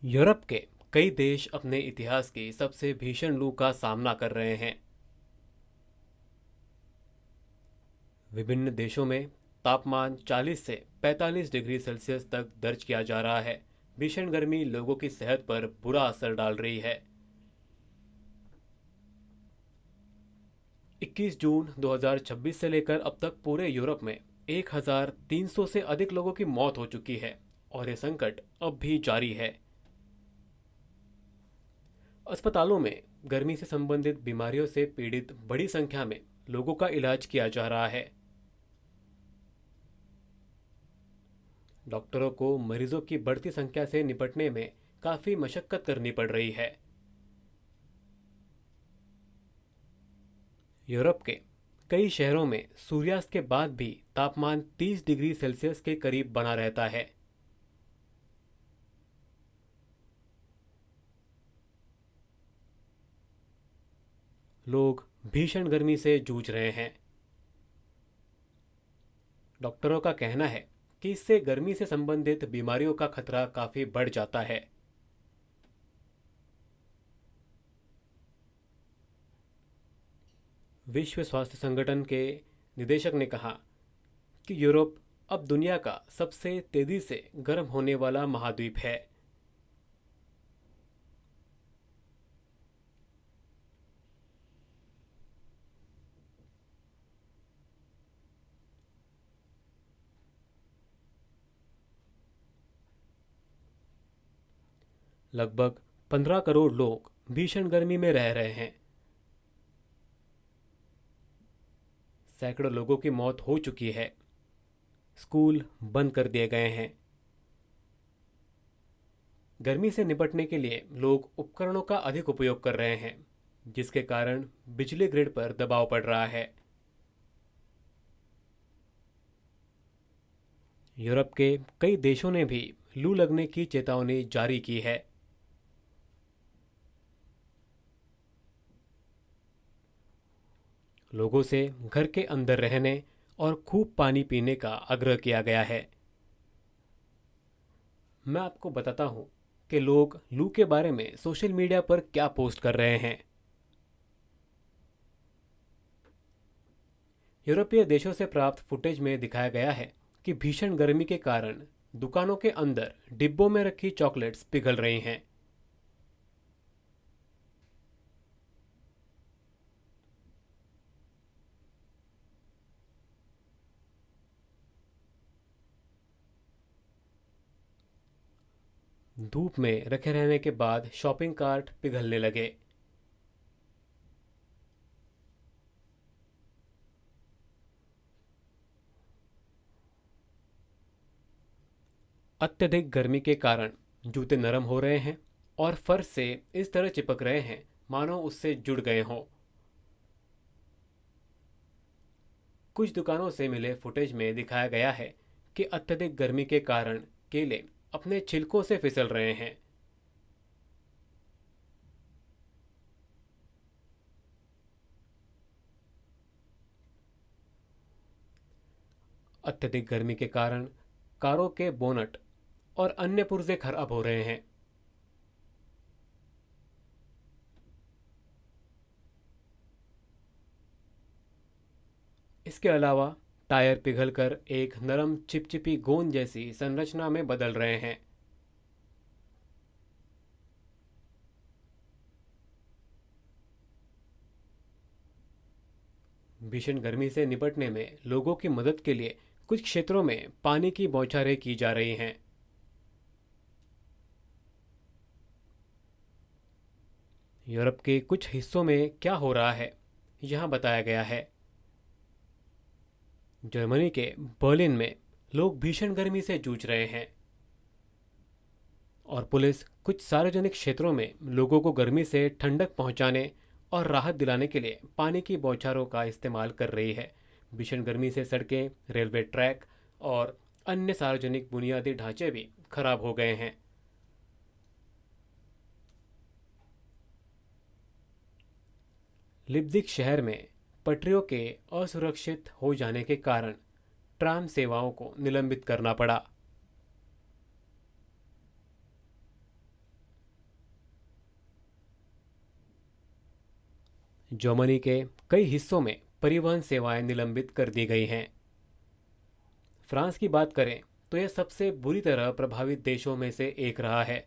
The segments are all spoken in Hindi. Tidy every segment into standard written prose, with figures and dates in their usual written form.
यूरोप के कई देश अपने इतिहास की सबसे भीषण लू का सामना कर रहे हैं। विभिन्न देशों में तापमान 40 से 45 डिग्री सेल्सियस तक दर्ज किया जा रहा है। भीषण गर्मी लोगों की सेहत पर बुरा असर डाल रही है। 21 जून 2026 से लेकर अब तक पूरे यूरोप में 1300 से अधिक लोगों की मौत हो चुकी है और यह संकट अब भी जारी है। अस्पतालों में गर्मी से संबंधित बीमारियों से पीड़ित बड़ी संख्या में लोगों का इलाज किया जा रहा है। डॉक्टरों को मरीजों की बढ़ती संख्या से निपटने में काफ़ी मशक्कत करनी पड़ रही है। यूरोप के कई शहरों में सूर्यास्त के बाद भी तापमान 30 डिग्री सेल्सियस के करीब बना रहता है। लोग भीषण गर्मी से जूझ रहे हैं। डॉक्टरों का कहना है कि इससे गर्मी से संबंधित बीमारियों का खतरा काफ़ी बढ़ जाता है। विश्व स्वास्थ्य संगठन के निदेशक ने कहा कि यूरोप अब दुनिया का सबसे तेजी से गर्म होने वाला महाद्वीप है। लगभग 15 करोड़ लोग भीषण गर्मी में रह रहे हैं। सैकड़ों लोगों की मौत हो चुकी है। स्कूल बंद कर दिए गए हैं। गर्मी से निपटने के लिए लोग उपकरणों का अधिक उपयोग कर रहे हैं, जिसके कारण बिजली ग्रिड पर दबाव पड़ रहा है। यूरोप के कई देशों ने भी लू लगने की चेतावनी जारी की है। लोगों से घर के अंदर रहने और खूब पानी पीने का आग्रह किया गया है। मैं आपको बताता हूं कि लोग लू के बारे में सोशल मीडिया पर क्या पोस्ट कर रहे हैं। यूरोपीय देशों से प्राप्त फुटेज में दिखाया गया है कि भीषण गर्मी के कारण दुकानों के अंदर डिब्बों में रखी चॉकलेट्स पिघल रही हैं। धूप में रखे रहने के बाद शॉपिंग कार्ट पिघलने लगे। अत्यधिक गर्मी के कारण जूते नरम हो रहे हैं और फर्श से इस तरह चिपक रहे हैं मानो उससे जुड़ गए हों। कुछ दुकानों से मिले फुटेज में दिखाया गया है कि अत्यधिक गर्मी के कारण केले अपने छिलकों से फिसल रहे हैं। अत्यधिक गर्मी के कारण कारों के बोनट और अन्य पुर्जे खराब हो रहे हैं। इसके अलावा टायर पिघलकर एक नरम चिपचिपी गोंद जैसी संरचना में बदल रहे हैं। भीषण गर्मी से निपटने में लोगों की मदद के लिए कुछ क्षेत्रों में पानी की बौछारें की जा रही हैं। यूरोप के कुछ हिस्सों में क्या हो रहा है, यहाँ बताया गया है। जर्मनी के बर्लिन में लोग भीषण गर्मी से जूझ रहे हैं और पुलिस कुछ सार्वजनिक क्षेत्रों में लोगों को गर्मी से ठंडक पहुंचाने और राहत दिलाने के लिए पानी की बौछारों का इस्तेमाल कर रही है। भीषण गर्मी से सड़कें, रेलवे ट्रैक और अन्य सार्वजनिक बुनियादी ढांचे भी खराब हो गए हैं। लिप्जिग शहर में पटरियों के असुरक्षित हो जाने के कारण ट्राम सेवाओं को निलंबित करना पड़ा। जर्मनी के कई हिस्सों में परिवहन सेवाएं निलंबित कर दी गई हैं। फ्रांस की बात करें तो यह सबसे बुरी तरह प्रभावित देशों में से एक रहा है।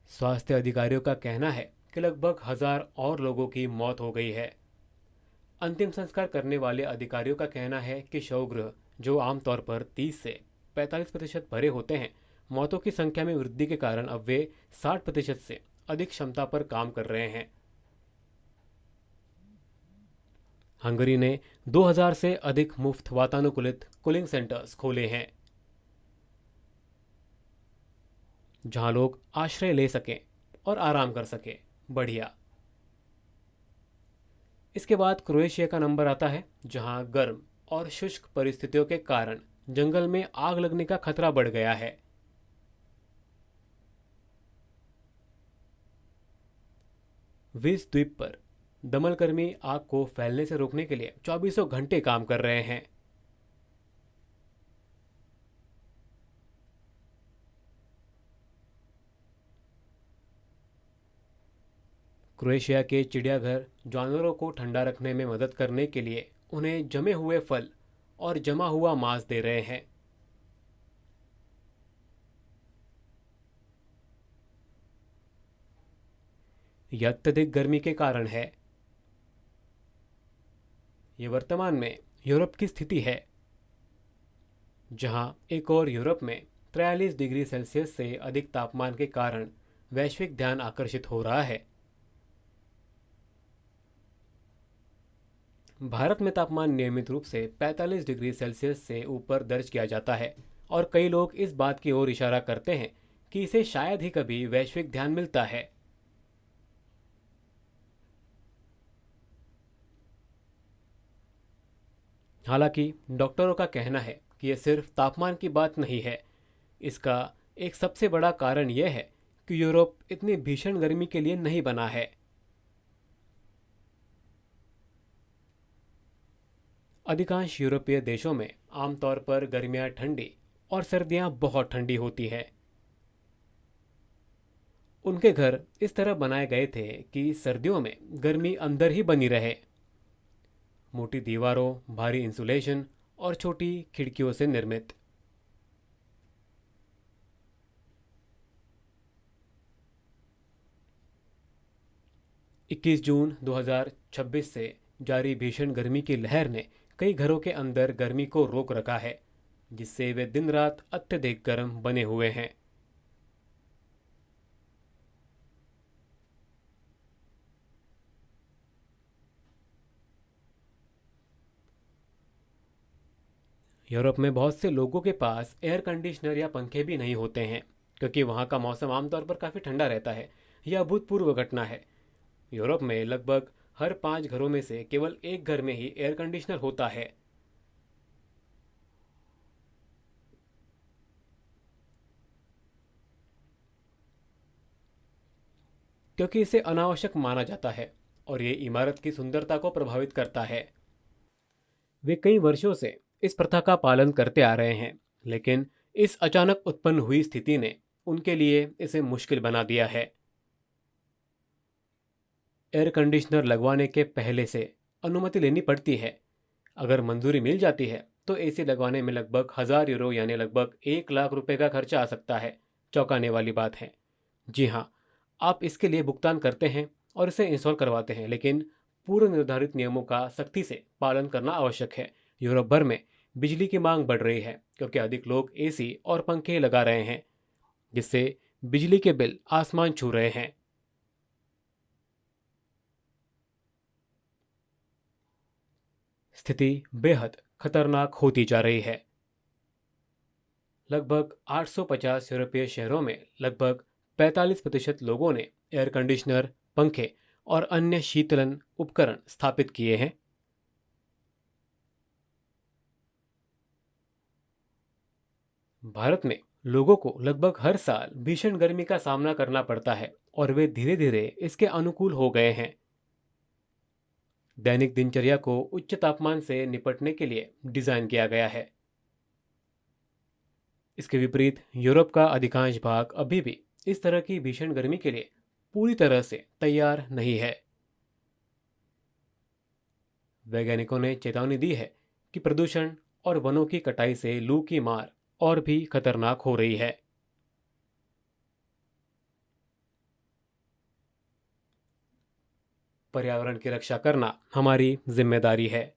स्वास्थ्य अधिकारियों का कहना है कि लगभग 1,000 और लोगों की मौत हो गई है। अंतिम संस्कार करने वाले अधिकारियों का कहना है कि शवगृह, जो आमतौर पर 30 से 45% भरे होते हैं, मौतों की संख्या में वृद्धि के कारण अब वे 60% से अधिक क्षमता पर काम कर रहे हैं। हंगरी ने 2,000 से अधिक मुफ्त वातानुकूलित कूलिंग सेंटर्स खोले हैं, जहां लोग आश्रय ले सकें और आराम कर सकें। बढ़िया। इसके बाद क्रोएशिया का नंबर आता है, जहां गर्म और शुष्क परिस्थितियों के कारण जंगल में आग लगने का खतरा बढ़ गया है। विस द्वीप पर दमकलकर्मी आग को फैलने से रोकने के लिए 24 घंटे काम कर रहे हैं। क्रोएशिया के चिड़ियाघर जानवरों को ठंडा रखने में मदद करने के लिए उन्हें जमे हुए फल और जमा हुआ मांस दे रहे हैं। यह अत्यधिक गर्मी के कारण है। ये वर्तमान में यूरोप की स्थिति है, जहां एक और यूरोप में 43 डिग्री सेल्सियस से अधिक तापमान के कारण वैश्विक ध्यान आकर्षित हो रहा है। भारत में तापमान नियमित रूप से 45 डिग्री सेल्सियस से ऊपर दर्ज किया जाता है और कई लोग इस बात की ओर इशारा करते हैं कि इसे शायद ही कभी वैश्विक ध्यान मिलता है। हालांकि डॉक्टरों का कहना है कि यह सिर्फ तापमान की बात नहीं है। इसका एक सबसे बड़ा कारण यह है कि यूरोप इतनी भीषण गर्मी के लिए नहीं बना है। अधिकांश यूरोपीय देशों में आमतौर पर गर्मियां ठंडी और सर्दियां बहुत ठंडी होती है। उनके घर इस तरह बनाए गए थे कि सर्दियों में गर्मी अंदर ही बनी रहे। मोटी दीवारों, भारी इंसुलेशन और छोटी खिड़कियों से निर्मित। इक्कीस जून 2026 से जारी भीषण गर्मी की लहर ने कई घरों के अंदर गर्मी को रोक रखा है, जिससे वे दिन रात अत्यधिक गर्म बने हुए हैं। यूरोप में बहुत से लोगों के पास एयर कंडीशनर या पंखे भी नहीं होते हैं, क्योंकि वहाँ का मौसम आमतौर पर काफ़ी ठंडा रहता है। यह अभूतपूर्व घटना है। यूरोप में लगभग हर 5 घरों में से केवल एक घर में ही एयर कंडीशनर होता है। क्योंकि इसे अनावश्यक माना जाता है और ये इमारत की सुंदरता को प्रभावित करता है। वे कई वर्षों से इस प्रथा का पालन करते आ रहे हैं, लेकिन इस अचानक उत्पन्न हुई स्थिति ने उनके लिए इसे मुश्किल बना दिया है। एयर कंडीशनर लगवाने के पहले से अनुमति लेनी पड़ती है। अगर मंजूरी मिल जाती है तो एसी लगवाने में लगभग 1,000 यूरो यानी लगभग 1 लाख रुपए का खर्चा आ सकता है। चौंकाने वाली बात है। जी हाँ, आप इसके लिए भुगतान करते हैं और इसे इंस्टॉल करवाते हैं, लेकिन पूर्व निर्धारित नियमों का सख्ती से पालन करना आवश्यक है। यूरोप भर में बिजली की मांग बढ़ रही है, क्योंकि अधिक लोग एसी और पंखे लगा रहे हैं, जिससे बिजली के बिल आसमान छू रहे हैं। स्थिति बेहद खतरनाक होती जा रही है। लगभग 850 यूरोपीय शहरों में लगभग 45% लोगों ने एयर कंडीशनर, पंखे और अन्य शीतलन उपकरण स्थापित किए हैं। भारत में लोगों को लगभग हर साल भीषण गर्मी का सामना करना पड़ता है और वे धीरे धीरे इसके अनुकूल हो गए हैं। दैनिक दिनचर्या को उच्च तापमान से निपटने के लिए डिजाइन किया गया है। इसके विपरीत यूरोप का अधिकांश भाग अभी भी इस तरह की भीषण गर्मी के लिए पूरी तरह से तैयार नहीं है। वैज्ञानिकों ने चेतावनी दी है कि प्रदूषण और वनों की कटाई से लू की मार और भी खतरनाक हो रही है। पर्यावरण की रक्षा करना हमारी जिम्मेदारी है।